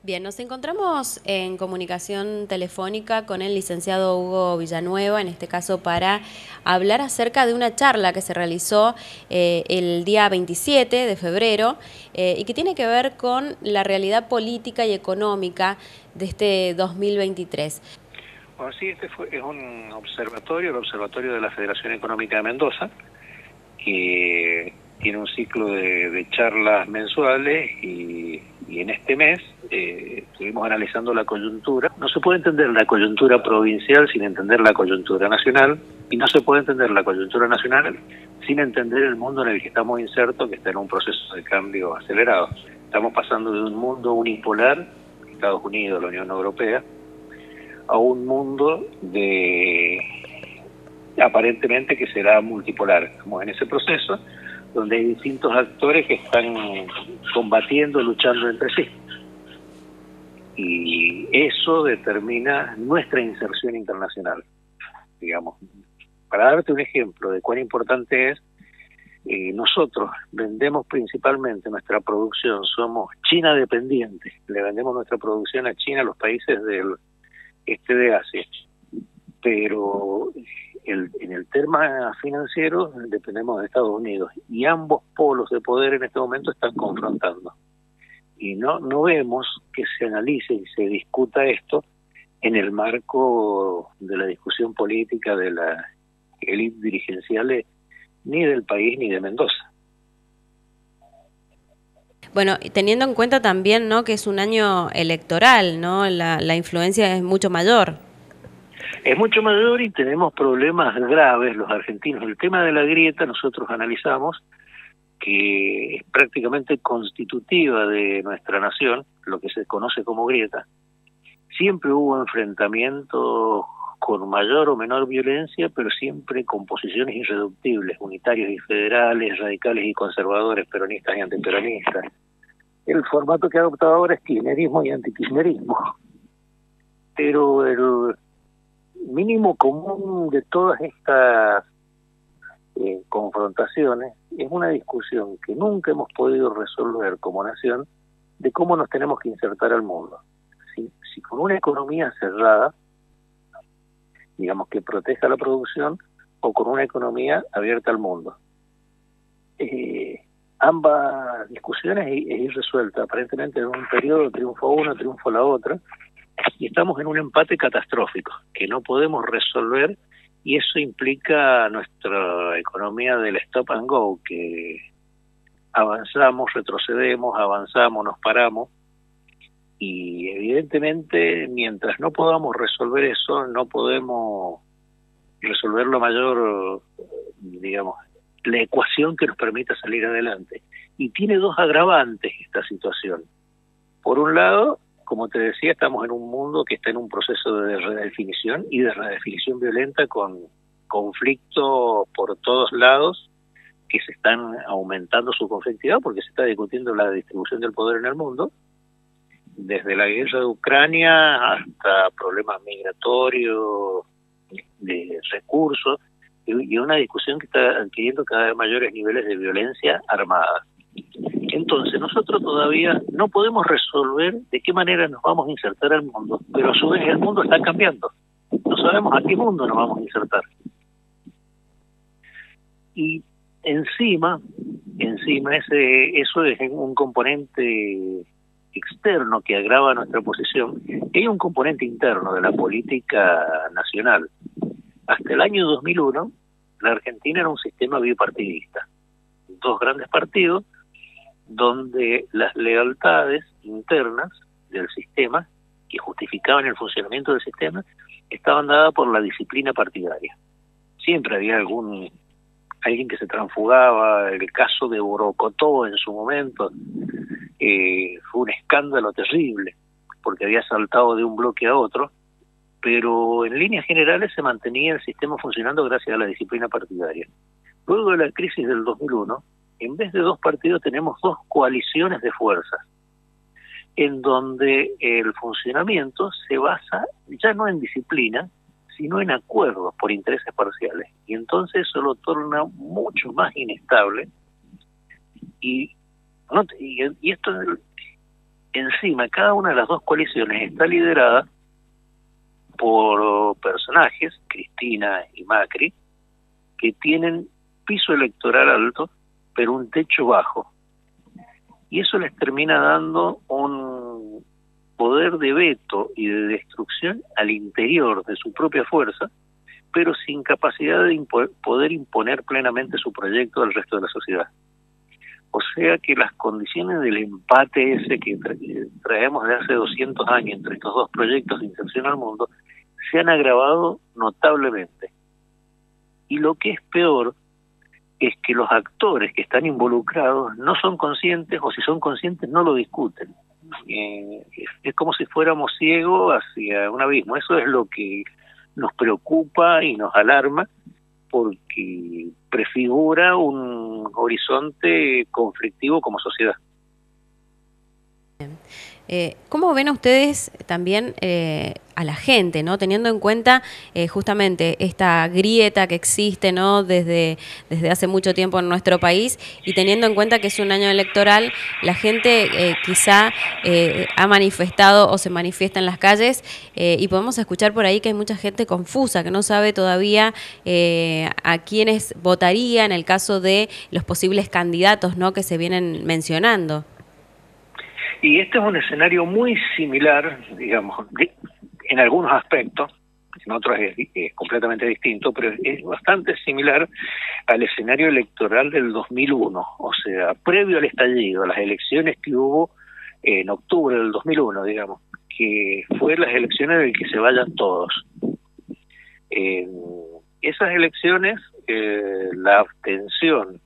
Bien, nos encontramos en comunicación telefónica con el licenciado Hugo Villanueva, en este caso para hablar acerca de una charla que se realizó el día 27 de febrero y que tiene que ver con la realidad política y económica de este 2023. Bueno, sí, es un observatorio, el Observatorio de la Federación Económica de Mendoza, que tiene un ciclo de charlas mensuales y en este mes estuvimos analizando la coyuntura. No se puede entender la coyuntura provincial sin entender la coyuntura nacional, y no se puede entender la coyuntura nacional sin entender el mundo en el que estamos insertos, que está en un proceso de cambio acelerado. Estamos pasando de un mundo unipolar, Estados Unidos, la Unión Europea, a un mundo de aparentemente que será multipolar. Estamos en ese proceso donde hay distintos actores que están combatiendo, luchando entre sí. Y eso determina nuestra inserción internacional, digamos. Para darte un ejemplo de cuán importante es, nosotros vendemos principalmente nuestra producción, somos China dependientes, le vendemos nuestra producción a China, a los países del este de Asia, pero en el tema financiero dependemos de Estados Unidos y ambos polos de poder en este momento están confrontando. Y no vemos que se analice y se discuta esto en el marco de la discusión política de la élite dirigencial ni del país ni de Mendoza. Bueno, teniendo en cuenta también, ¿no?, que es un año electoral, ¿no? La influencia es mucho mayor. Es mucho mayor y tenemos problemas graves los argentinos. El tema de la grieta nosotros analizamos que es prácticamente constitutiva de nuestra nación, lo que se conoce como grieta. Siempre hubo enfrentamientos con mayor o menor violencia, pero siempre con posiciones irreductibles, unitarios y federales, radicales y conservadores, peronistas y antiperonistas. El formato que ha adoptado ahora es kirchnerismo y antikirchnerismo. Pero el mínimo común de todas estas confrontaciones es una discusión que nunca hemos podido resolver como nación de cómo nos tenemos que insertar al mundo. Si con una economía cerrada, digamos, que proteja la producción, o con una economía abierta al mundo. Ambas discusiones es irresuelta. Aparentemente en un periodo triunfó una, triunfó la otra, y estamos en un empate catastrófico que no podemos resolver, y eso implica nuestra economía del stop and go, que avanzamos, retrocedemos, avanzamos, nos paramos, y evidentemente mientras no podamos resolver eso, no podemos resolver lo mayor, digamos, la ecuación que nos permita salir adelante. Y tiene dos agravantes esta situación. Por un lado, como te decía, estamos en un mundo que está en un proceso de redefinición y de redefinición violenta, con conflictos por todos lados que se están aumentando su conflictividad porque se está discutiendo la distribución del poder en el mundo, desde la guerra de Ucrania hasta problemas migratorios, de recursos, y una discusión que está adquiriendo cada vez mayores niveles de violencia armada. Entonces, nosotros todavía no podemos resolver de qué manera nos vamos a insertar al mundo, pero a su vez el mundo está cambiando. No sabemos a qué mundo nos vamos a insertar. Y encima eso es un componente externo que agrava nuestra posición. Y hay un componente interno de la política nacional. Hasta el año 2001, la Argentina era un sistema bipartidista. Dos grandes partidos, donde las lealtades internas del sistema, que justificaban el funcionamiento del sistema, estaban dadas por la disciplina partidaria. Siempre había alguien que se transfugaba. El caso de Borocotó en su momento fue un escándalo terrible, porque había saltado de un bloque a otro, pero en líneas generales se mantenía el sistema funcionando gracias a la disciplina partidaria. Luego de la crisis del 2001, en vez de dos partidos tenemos dos coaliciones de fuerzas, en donde el funcionamiento se basa ya no en disciplina, sino en acuerdos por intereses parciales. Y entonces eso lo torna mucho más inestable, y esto encima cada una de las dos coaliciones está liderada por personajes, Cristina y Macri, que tienen piso electoral alto, pero un techo bajo. Y eso les termina dando un poder de veto y de destrucción al interior de su propia fuerza, pero sin capacidad de poder imponer plenamente su proyecto al resto de la sociedad. O sea que las condiciones del empate ese que traemos de hace 200 años entre estos dos proyectos de inserción al mundo se han agravado notablemente. Y lo que es peor es que los actores que están involucrados no son conscientes, o si son conscientes no lo discuten. Es como si fuéramos ciegos hacia un abismo. Eso es lo que nos preocupa y nos alarma, porque prefigura un horizonte conflictivo como sociedad. ¿Cómo ven ustedes también a la gente, ¿no? Teniendo en cuenta justamente esta grieta que existe, ¿no? desde hace mucho tiempo en nuestro país, y teniendo en cuenta que es un año electoral, la gente quizá ha manifestado o se manifiesta en las calles, y podemos escuchar por ahí que hay mucha gente confusa, que no sabe todavía a quiénes votaría en el caso de los posibles candidatos, ¿no? que se vienen mencionando. Y este es un escenario muy similar, digamos, en algunos aspectos, en otros es completamente distinto, pero es bastante similar al escenario electoral del 2001, o sea, previo al estallido, las elecciones que hubo en octubre del 2001, digamos, que fue las elecciones del que se vayan todos. Esas elecciones, la abstención,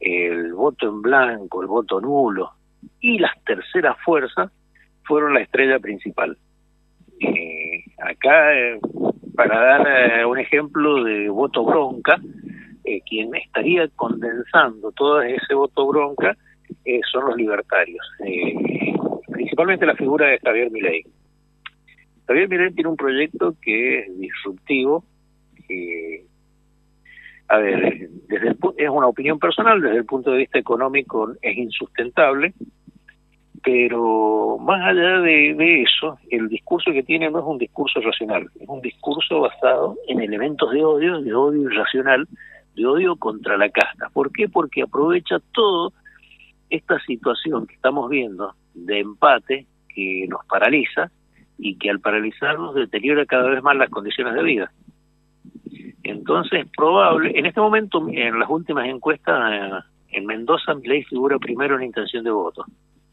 el voto en blanco, el voto nulo, y las terceras fuerzas fueron la estrella principal. Acá, para dar un ejemplo de voto bronca, quien estaría condensando todo ese voto bronca son los libertarios, principalmente la figura de Javier Milei. Javier Milei tiene un proyecto que es disruptivo, a ver, es una opinión personal, desde el punto de vista económico es insustentable, pero más allá de eso, el discurso que tiene no es un discurso racional, es un discurso basado en elementos de odio irracional, de odio contra la casta. ¿Por qué? Porque aprovecha toda esta situación que estamos viendo de empate que nos paraliza y que al paralizarnos deteriora cada vez más las condiciones de vida. Entonces, probable, en este momento, en las últimas encuestas, en Mendoza, Milei figura primero en intención de voto.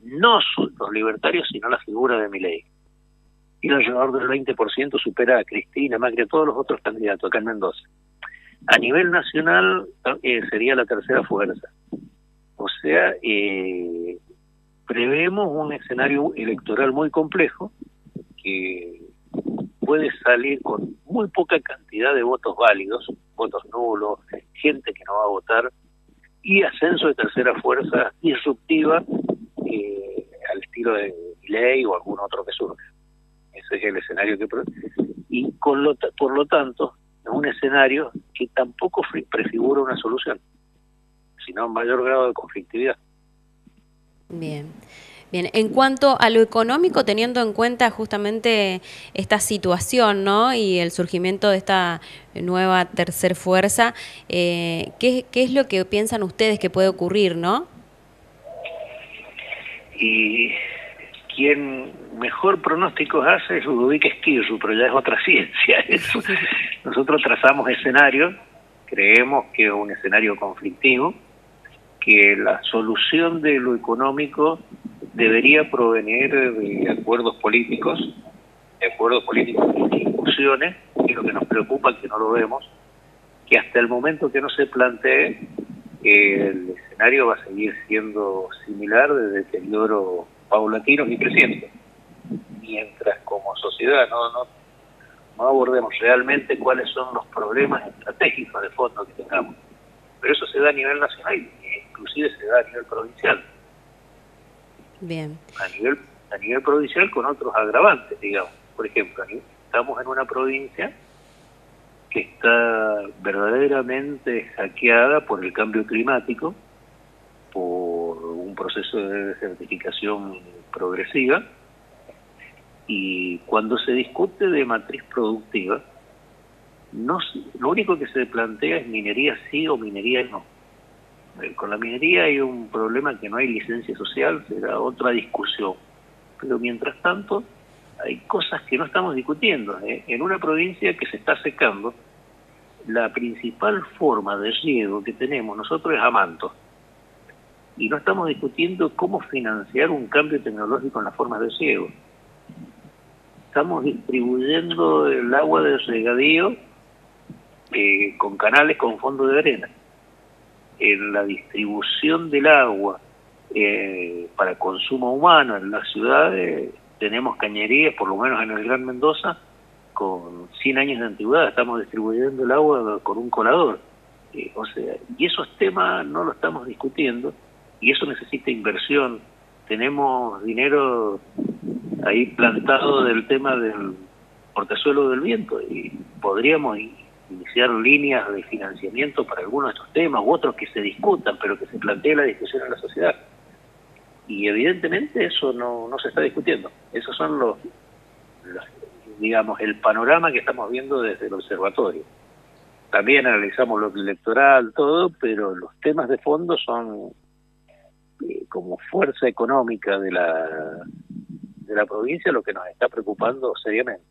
No los libertarios, sino la figura de Milei. Y alrededor del 20% supera a Cristina, Macri, a todos los otros candidatos acá en Mendoza. A nivel nacional, sería la tercera fuerza. O sea, prevemos un escenario electoral muy complejo, que puede salir con muy poca cantidad de votos válidos, votos nulos, gente que no va a votar, y ascenso de tercera fuerza disruptiva al estilo de Milei o algún otro que surja. Ese es el escenario que... Y por lo tanto, es un escenario que tampoco prefigura una solución, sino un mayor grado de conflictividad. Bien. Bien, en cuanto a lo económico, teniendo en cuenta justamente esta situación, ¿no? Y el surgimiento de esta nueva tercer fuerza, ¿qué es lo que piensan ustedes que puede ocurrir, no? Y quien mejor pronósticos hace es Ludovic Esquirru, pero ya es otra ciencia eso. Nosotros trazamos escenarios, creemos que es un escenario conflictivo, que la solución de lo económico debería provenir de acuerdos políticos de discusiones, y lo que nos preocupa es que no lo vemos, que hasta el momento que no se plantee, el escenario va a seguir siendo similar de deterioro paulatino y creciente, mientras como sociedad no abordemos realmente cuáles son los problemas estratégicos de fondo que tengamos. Pero eso se da a nivel nacional e inclusive se da a nivel provincial. Bien. A nivel provincial con otros agravantes, digamos. Por ejemplo, estamos en una provincia que está verdaderamente hackeada por el cambio climático, por un proceso de desertificación progresiva, y cuando se discute de matriz productiva, lo único que se plantea es minería sí o minería no. Con la minería hay un problema, que no hay licencia social, será otra discusión. Pero mientras tanto, hay cosas que no estamos discutiendo. En una provincia que se está secando, la principal forma de riego que tenemos nosotros es a manto. Y no estamos discutiendo cómo financiar un cambio tecnológico en las formas de riego. Estamos distribuyendo el agua de regadío con canales con fondo de arena. En la distribución del agua para consumo humano en las ciudades tenemos cañerías, por lo menos en el Gran Mendoza, con 100 años de antigüedad. Estamos distribuyendo el agua con un colador. O sea, y esos temas no los estamos discutiendo, y eso necesita inversión. Tenemos dinero ahí plantado del tema del portazuelo del viento, y podríamos iniciar líneas de financiamiento para algunos de estos temas u otros que se discutan, pero que se plantee la discusión en la sociedad. Y evidentemente eso no se está discutiendo. Esos son digamos, el panorama que estamos viendo desde el observatorio. También analizamos lo electoral, todo, pero los temas de fondo son como fuerza económica de la provincia lo que nos está preocupando seriamente.